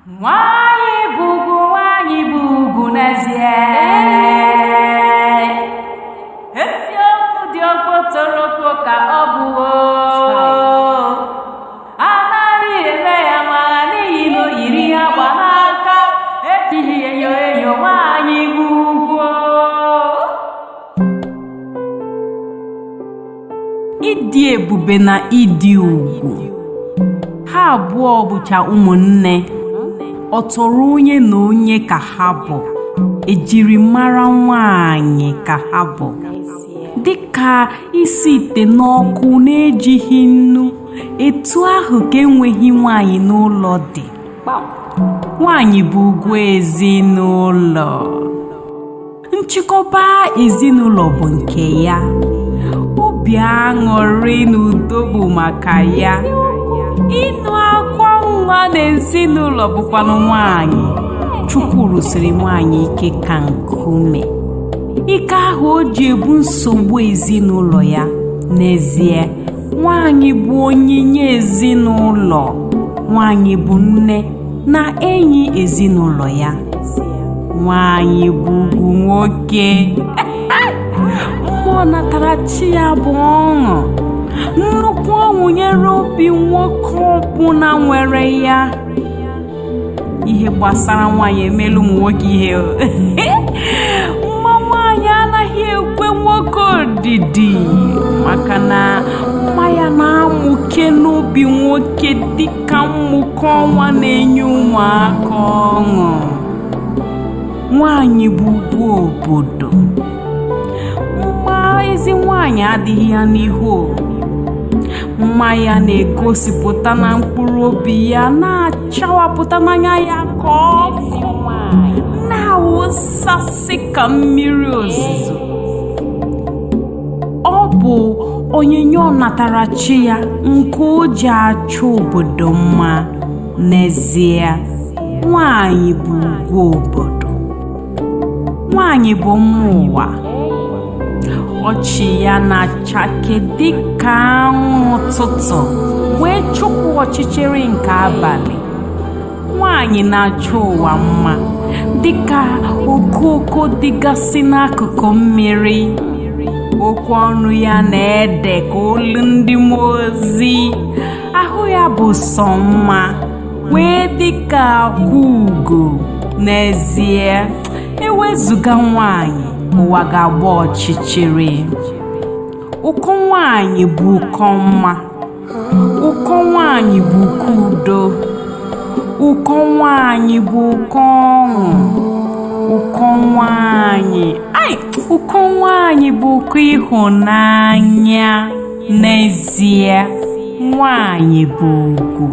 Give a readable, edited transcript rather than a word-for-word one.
Nwanyị bụ ugwu n'ezie. Eziokwu dị okpotokpo ka ọ bụ. Anaghị ele ya ma n'ihi na o yiri ya gba n'aka. Ejighị enyo nwanyị bụ ugwu. Ịdị ebube na ịdị ugwu, ha abụọ bụcha ụmụnne. Ọtọrọ onye na onye ka ha bụ, ejiri mara nwanyị ka ha bụ. Dịka isi ite n'ọkụ na-ejighị nnu, etu ahụ ka enweghị nwanyị n'ụlọ dị. Nwanyị bụ ugwu ezinụlọ. Nchịkọba ezinụlọ bụ nke ya. Obi aṅụrị na udo bụ maka ya. Ịnụ akwa nwa n'ezinụlọ bụkwanụ nwanyị. Chukwu rụsiri nwanyị ike ka nkume. Ike ahụ o ji ebu nsogbu ezinụlọ ya. N'ezie, nwanyị bụ onyinye ezinụlọ. Nwanyị bụ nne na enyi ezinụlọ ya. Nwanyị bụ ugwu nwoke. Mmụọ natara chi ya bụ ọṅụ. Nnukwu ọṅụ nyere obi nwoke ọbụla nwere ya. Ihe gbasara nwanyị emelu ụmụ nwoke ihe. Mma nwanyị anaghị ekwe nwoke odidi, maka na mma ya na-amụke n'obi nwoke dịka mmụke ọnwa na-enye ụmụaka ọṅụ. Nwanyị bụ ugwu obodo. Mma ezi nwanyị adịghị ya n'ihu. Mma ya na-egosipụta na mkpụrụ obi ya, na-achawapụta n'anya ya ka ọkụ, na-awụsasị ka mmiri ozuzo. Ọ bụ onyinye ọ natara chi ya nke o ji achọ obodo mma. N'ezie, nwanyị bụ ugwu obodo. Nwanyị bụ mma ụwa. Ọchị ya na-achake dịka anwụ ụtụtụ wee chụpụ ọchịchịrị nke abalị. Nwanyị na-achọ ụwa mma dịka okoko dịgasị n'akụkụ mmiri. Okwu ọnụ ya na-ede ka olu ndị mmụọ ozi. Ahụ ya bụ sọ mma wee dịka akwa ugo. N'ezie, ewezuga nwanyị, ụwa ga-agba ọchịchịrị. Ụkọ nwanyị bụ ụkọ mma. Ụkọ nwanyị bụ ụkọ udo. Ụkọ nwanyị bụ ụkọ ọṅụ. Ụkọ nwanyị bụ ụkọ ịhụnanya. N'ezie, nwanyị bụ ugwu.